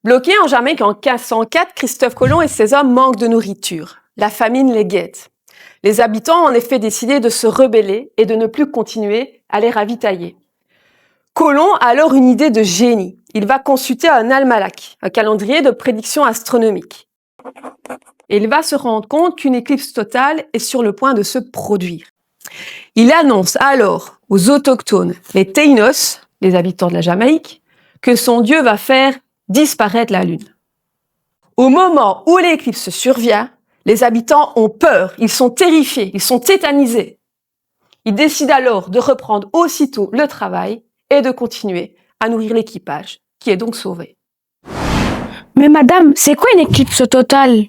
Bloqué en Jamaïque en 1504, Christophe Colomb et ses hommes manquent de nourriture. La famine les guette. Les habitants ont en effet décidé de se rebeller et de ne plus continuer à les ravitailler. Colomb a alors une idée de génie. Il va consulter un almanach, un calendrier de prédiction astronomique. Et il va se rendre compte qu'une éclipse totale est sur le point de se produire. Il annonce alors aux autochtones, les Taínos, les habitants de la Jamaïque, que son Dieu va faire disparaître la Lune. Au moment où l'éclipse survient, les habitants ont peur, ils sont terrifiés, ils sont tétanisés. Ils décident alors de reprendre aussitôt le travail et de continuer à nourrir l'équipage, qui est donc sauvé. Mais madame, c'est quoi une éclipse totale?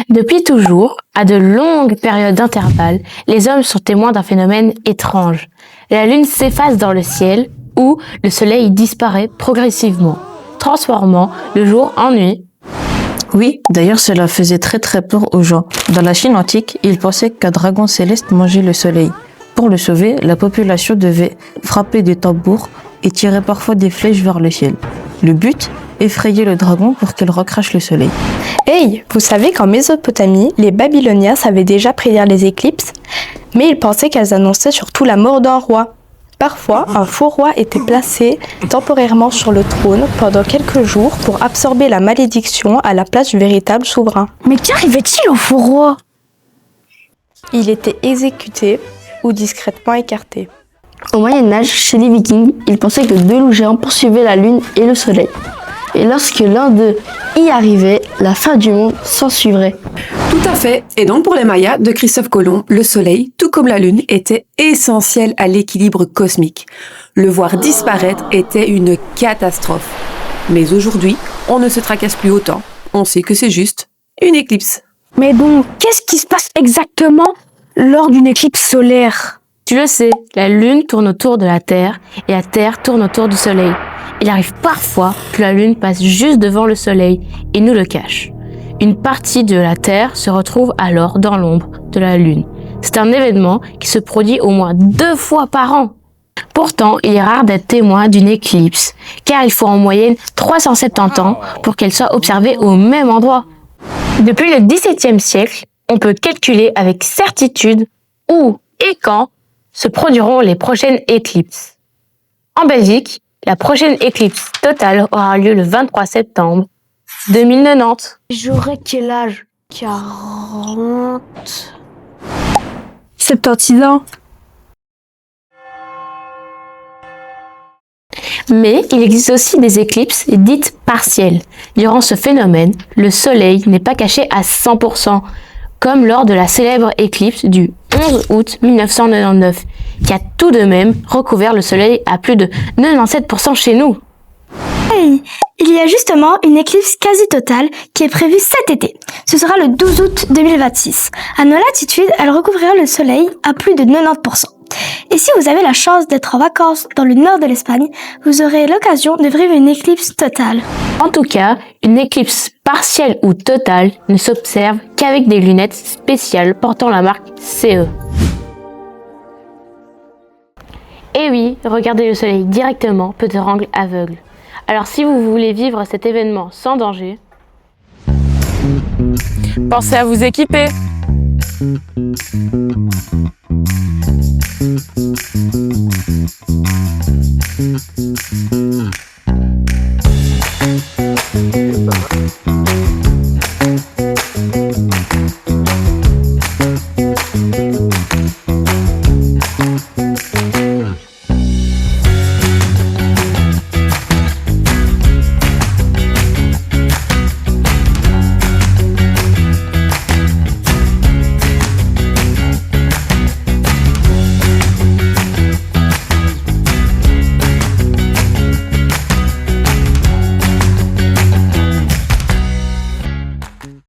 Depuis toujours, à de longues périodes d'intervalle, les hommes sont témoins d'un phénomène étrange. La Lune s'efface dans le ciel ou le Soleil disparaît progressivement, transformant le jour en nuit. Oui, d'ailleurs cela faisait très peur aux gens. Dans la Chine antique, ils pensaient qu'un dragon céleste mangeait le soleil. Pour le sauver, la population devait frapper des tambours et tirer parfois des flèches vers le ciel. Le but, effrayer le dragon pour qu'il recrache le soleil. Hey, vous savez qu'en Mésopotamie, les Babyloniens savaient déjà prédire les éclipses, mais ils pensaient qu'elles annonçaient surtout la mort d'un roi. Parfois, un faux roi était placé temporairement sur le trône pendant quelques jours pour absorber la malédiction à la place du véritable souverain. Mais qu'arrivait-il au faux roi? Il était exécuté ou discrètement écarté. Au Moyen-Âge, chez les Vikings, ils pensaient que deux loups géants poursuivaient la Lune et le Soleil. Et lorsque l'un d'eux y arrivait, la fin du monde s'ensuivrait. Tout à fait. Et donc pour les Mayas de Christophe Colomb, le Soleil, tout comme la Lune, était essentiel à l'équilibre cosmique. Le voir disparaître était une catastrophe. Mais aujourd'hui, on ne se tracasse plus autant. On sait que c'est juste une éclipse. Mais donc, qu'est-ce qui se passe exactement lors d'une éclipse solaire? Tu le sais, la Lune tourne autour de la Terre et la Terre tourne autour du Soleil. Il arrive parfois que la Lune passe juste devant le Soleil et nous le cache. Une partie de la Terre se retrouve alors dans l'ombre de la Lune. C'est un événement qui se produit au moins 2 fois par an. Pourtant, il est rare d'être témoin d'une éclipse, car il faut en moyenne 370 ans pour qu'elle soit observée au même endroit. Depuis le XVIIe siècle, on peut calculer avec certitude où et quand se produiront les prochaines éclipses. En Belgique, la prochaine éclipse totale aura lieu le 23 septembre 2090. J'aurais quel âge? 40... 76 ans. Mais il existe aussi des éclipses dites partielles. Durant ce phénomène, le Soleil n'est pas caché à 100%, comme lors de la célèbre éclipse du 11 août 1999, qui a tout de même recouvert le Soleil à plus de 97% chez nous. Hey, il y a justement une éclipse quasi totale qui est prévue cet été. Ce sera le 12 août 2026. À nos latitudes, elle recouvrira le Soleil à plus de 90%. Et si vous avez la chance d'être en vacances dans le nord de l'Espagne, vous aurez l'occasion de vivre une éclipse totale. En tout cas, une éclipse partielle ou totale ne s'observe qu'avec des lunettes spéciales portant la marque CE. Et oui, regarder le soleil directement peut te rendre aveugle. Alors si vous voulez vivre cet événement sans danger, Pensez à vous équiper.